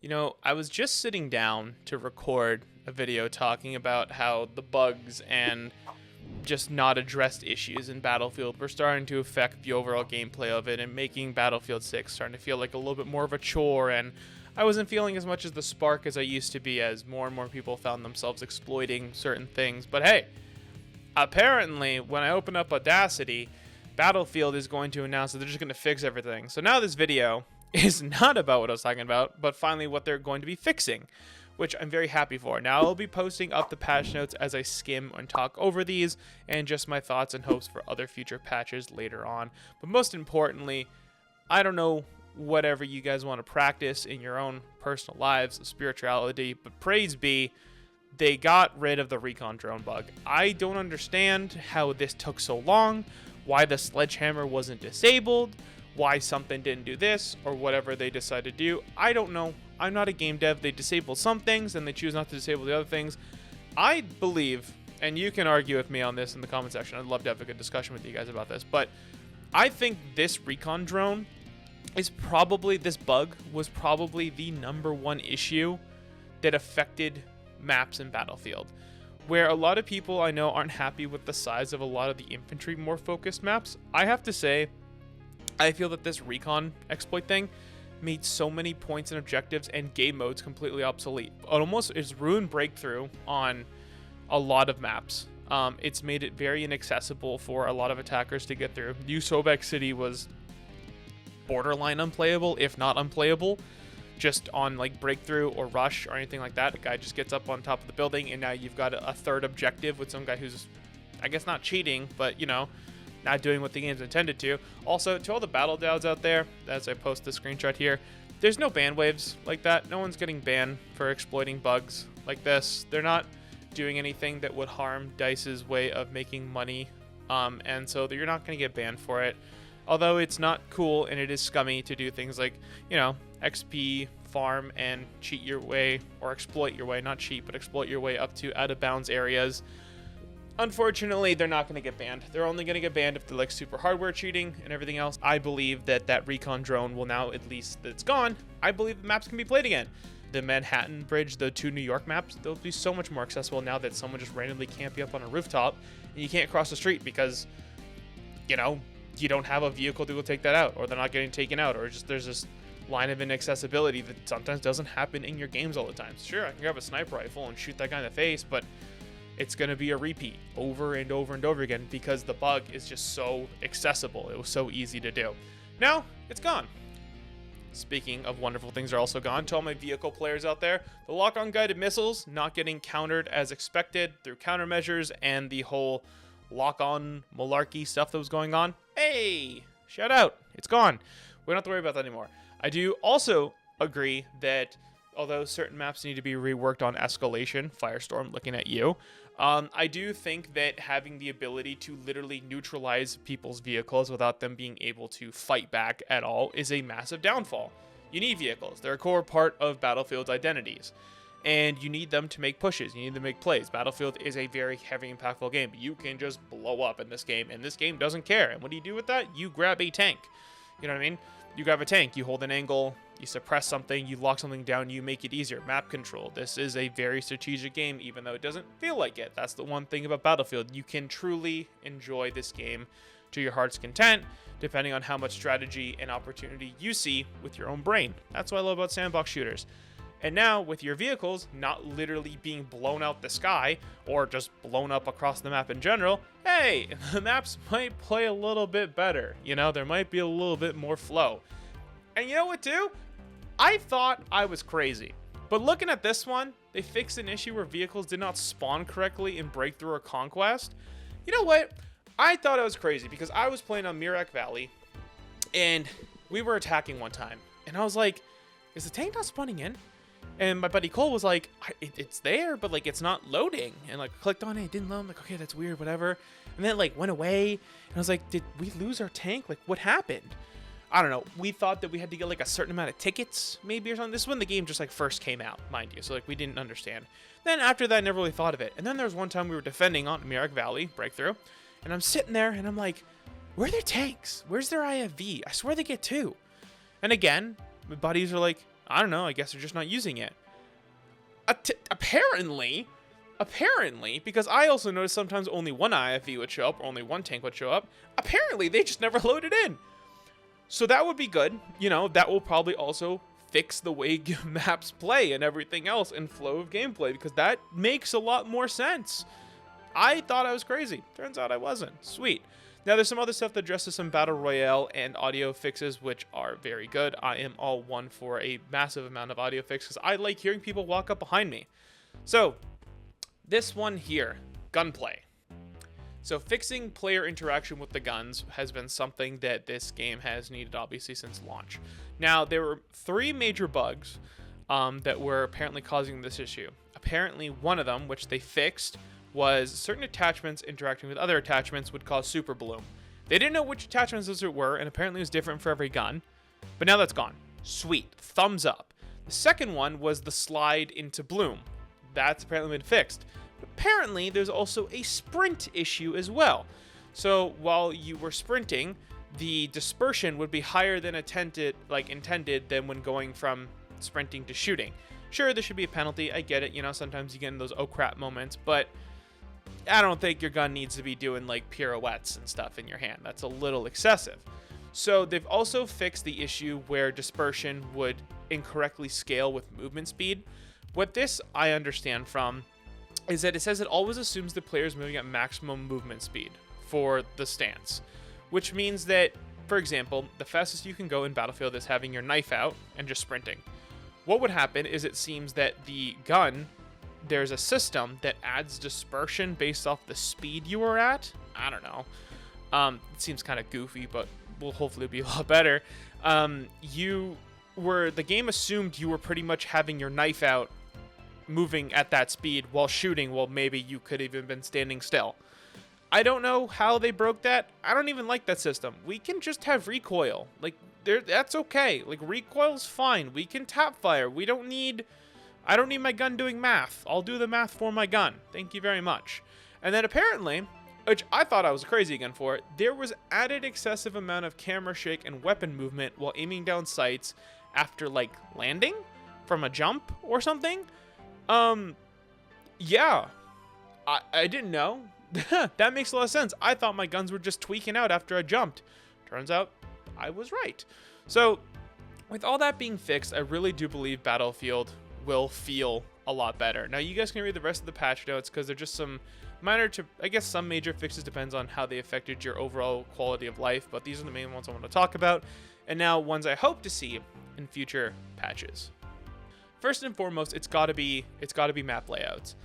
You know, I was just sitting down to record a video talking about how the bugs and just not addressed issues in Battlefield were starting to affect the overall gameplay of it and making Battlefield 6 starting to feel like a little bit more of a chore, and I wasn't feeling as much as the spark as I used to be as more and more people found themselves exploiting certain things. But hey, apparently when I open up Audacity, Battlefield is going to announce that they're just going to fix everything. So now this video is not about what I was talking about, but finally what they're going to be fixing, which I'm very happy for. Now I'll be posting up the patch notes as I skim and talk over these, and just my thoughts and hopes for other future patches later on. But most importantly, I don't know whatever you guys want to practice in your own personal lives of spirituality, but praise be, they got rid of the recon drone bug. I don't understand how this took so long, why the sledgehammer wasn't disabled, why something didn't do this, or whatever they decided to do. I don't know. I'm not a game dev. They disable some things, and they choose not to disable the other things. I believe, and you can argue with me on this in the comment section. I'd love to have a good discussion with you guys about this, but I think this recon drone is probably, this bug was probably the #1 issue that affected maps in Battlefield, where a lot of people I know aren't happy with the size of a lot of the infantry more focused maps. I have to say, I feel that this recon exploit thing made so many points and objectives and game modes completely obsolete. It almost is ruined breakthrough on a lot of maps. It's made it very inaccessible for a lot of attackers to get through. New Sobek City was borderline unplayable, if not unplayable, just on like breakthrough or rush or anything like that. The guy just gets up on top of the building, and now you've got a third objective with some guy who's, I guess, not cheating, but you know, not doing what the game's intended to. Also, to all the battle dows out there, as I post the screenshot here, there's no ban waves like that. No one's getting banned for exploiting bugs like this. They're not doing anything that would harm DICE's way of making money, and so you're not going to get banned for it. Although it's not cool and it is scummy to do things like, you know, XP farm and cheat your way, or exploit your way, not cheat, but exploit your way up to out of bounds areas. Unfortunately, they're not going to get banned. They're only going to get banned if they're like super hardware cheating and everything else. I believe that recon drone will now, at least that it's gone, I believe the maps can be played again. The Manhattan Bridge, the 2 New York maps, they'll be so much more accessible now that someone just randomly can't be up on a rooftop and you can't cross the street because, you know, you don't have a vehicle to go take that out, or they're not getting taken out, or just there's this line of inaccessibility that sometimes doesn't happen in your games all the time. Sure, I can grab a sniper rifle and shoot that guy in the face, but it's going to be a repeat over and over and over again because the bug is just so accessible. It was so easy to do. Now, it's gone. Speaking of wonderful things are also gone, to all my vehicle players out there, the lock-on guided missiles not getting countered as expected through countermeasures and the whole lock-on malarkey stuff that was going on. Hey, shout out. It's gone. We don't have to worry about that anymore. I do also agree that although certain maps need to be reworked on escalation, Firestorm looking at you, I do think that having the ability to literally neutralize people's vehicles without them being able to fight back at all is a massive downfall. You need vehicles. They're a core part of Battlefield's identities, and you need them to make pushes. You need them to make plays. Battlefield is a very heavy, impactful game. You can just blow up in this game, and this game doesn't care. And what do you do with that? You grab a tank. You know what I mean? You grab a tank, you hold an angle, you suppress something, you lock something down, you make it easier. Map control. This is a very strategic game, even though it doesn't feel like it. That's the one thing about Battlefield. You can truly enjoy this game to your heart's content, depending on how much strategy and opportunity you see with your own brain. That's what I love about sandbox shooters. And now, with your vehicles not literally being blown out the sky, or just blown up across the map in general, hey, the maps might play a little bit better. You know, there might be a little bit more flow. And you know what, too? I thought I was crazy. But looking at this one, they fixed an issue where vehicles did not spawn correctly in Breakthrough or Conquest. You know what? I thought I was crazy because I was playing on Mirak Valley, and we were attacking one time. And I was like, is the tank not spawning in? And my buddy Cole was like, it's there, but like it's not loading. And like clicked on it, it didn't load. I'm like, okay, that's weird, whatever. And then it like went away. And I was like, did we lose our tank? Like, what happened? I don't know. We thought that we had to get like a certain amount of tickets, maybe, or something. This is when the game just like first came out, mind you. So like we didn't understand. Then after that, I never really thought of it. And then there was one time we were defending on Mirak Valley, Breakthrough. And I'm sitting there and I'm like, where are their tanks? Where's their IFV? I swear they get 2. And again, my buddies are like, I don't know. I guess they're just not using it. Apparently, because I also noticed sometimes only one IFV would show up, or only one tank would show up. Apparently, they just never loaded in. So that would be good. You know, that will probably also fix the way maps play and everything else and flow of gameplay, because that makes a lot more sense. I thought I was crazy. Turns out I wasn't. Sweet. Now, there's some other stuff that addresses some Battle Royale and audio fixes, which are very good. I am all one for a massive amount of audio fixes. I like hearing people walk up behind me. So, this one here, gunplay. So fixing player interaction with the guns has been something that this game has needed, obviously, since launch. Now, there were 3 major bugs that were apparently causing this issue. Apparently, one of them, which they fixed, was certain attachments interacting with other attachments would cause super bloom. They didn't know which attachments those were, and apparently it was different for every gun. But now that's gone. Sweet. Thumbs up. The second one was the slide into bloom. That's apparently been fixed. Apparently, there's also a sprint issue as well. So while you were sprinting, the dispersion would be higher than intended than when going from sprinting to shooting. Sure, there should be a penalty. I get it. You know, sometimes you get in those oh crap moments, but I don't think your gun needs to be doing like pirouettes and stuff in your hand. That's a little excessive. So they've also fixed the issue where dispersion would incorrectly scale with movement speed. What this I understand from is that it says it always assumes the player is moving at maximum movement speed for the stance, which means that, for example, the fastest you can go in Battlefield is having your knife out and just sprinting. What would happen is it seems that the gun, there's a system that adds dispersion based off the speed you were at. I don't know. It seems kind of goofy, but will hopefully be a lot better. The game assumed you were pretty much having your knife out, moving at that speed while shooting, while maybe you could even been standing still. I don't know how they broke that. I don't even like that system. We can just have recoil. Like, that's okay. Like, recoil's fine. We can tap fire. I don't need my gun doing math. I'll do the math for my gun. Thank you very much. And then apparently, which I thought I was crazy again for it, there was added excessive amount of camera shake and weapon movement while aiming down sights after, like, landing from a jump or something. Yeah, I didn't know. That makes a lot of sense. I thought my guns were just tweaking out after I jumped. Turns out I was right. So with all that being fixed, I really do believe Battlefield will feel a lot better. Now you guys can read the rest of the patch notes because they're just some minor to, I guess some major fixes, depends on how they affected your overall quality of life, but these are the main ones I want to talk about. And now ones I hope to see in future patches. First and foremost, it's got to be map layouts.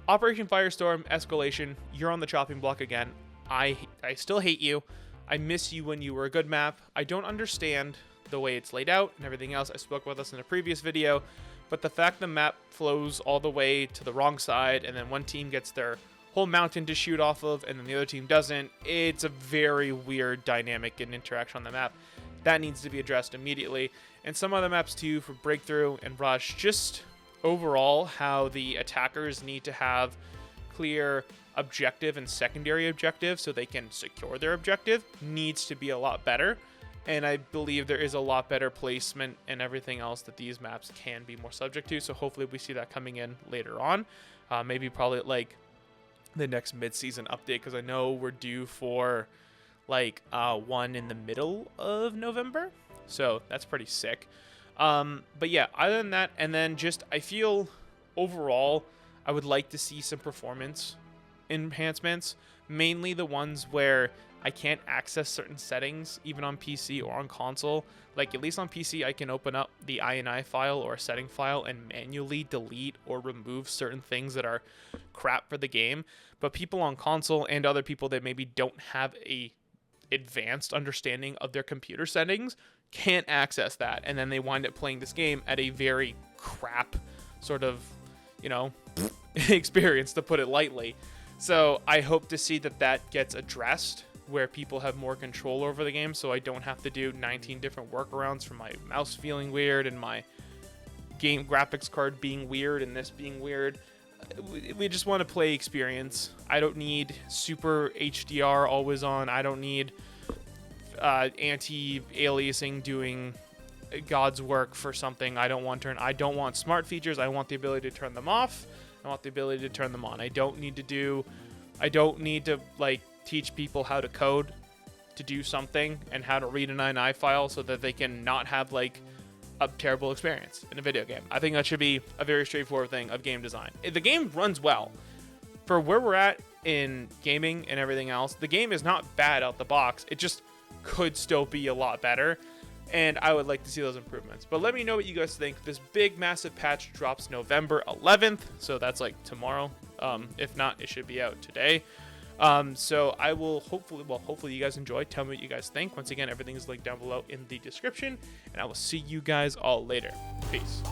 Operation Firestorm, Escalation, you're on the chopping block again. I still hate you. I miss you when you were a good map. I don't understand the way it's laid out and everything else. I spoke about this in a previous video, but the fact the map flows all the way to the wrong side and then one team gets their whole mountain to shoot off of and then the other team doesn't, it's a very weird dynamic and interaction on the map. That needs to be addressed immediately. And some other maps too, for Breakthrough and Rush, just overall how the attackers need to have clear objective and secondary objective so they can secure their objective needs to be a lot better. And I believe there is a lot better placement and everything else that these maps can be more subject to. So hopefully we see that coming in later on. Maybe probably like the next mid-season update, because I know we're due for like one in the middle of November, so that's pretty sick. But yeah, other than that, and then just I feel overall I would like to see some performance enhancements, mainly the ones where I can't access certain settings even on PC or on console. Like at least on PC I can open up the INI file or a setting file and manually delete or remove certain things that are crap for the game, but people on console and other people that maybe don't have a advanced understanding of their computer settings can't access that, and then they wind up playing this game at a very crap sort of, you know, experience, to put it lightly. So I hope to see that gets addressed, where people have more control over the game, so I don't have to do 19 different workarounds for my mouse feeling weird and my game graphics card being weird and this being weird. We just want to play experience. I don't need super HDR always on. I don't need anti-aliasing doing God's work for something I don't want to turn. I don't want smart features. I want the ability to turn them off. I want the ability to turn them on. I don't need to like teach people how to code to do something and how to read an INI file so that they can not have like a terrible experience in a video game. I think that should be a very straightforward thing of game design. The game runs well. For where we're at in gaming and everything else, the game is not bad out the box. It just could still be a lot better, and I would like to see those improvements. But let me know what you guys think. This big massive patch drops November 11th, so that's like tomorrow. If not, it should be out today. So I will hopefully you guys enjoy. Tell me what you guys think. Once again, everything is linked down below in the description, and I will see you guys all later. Peace.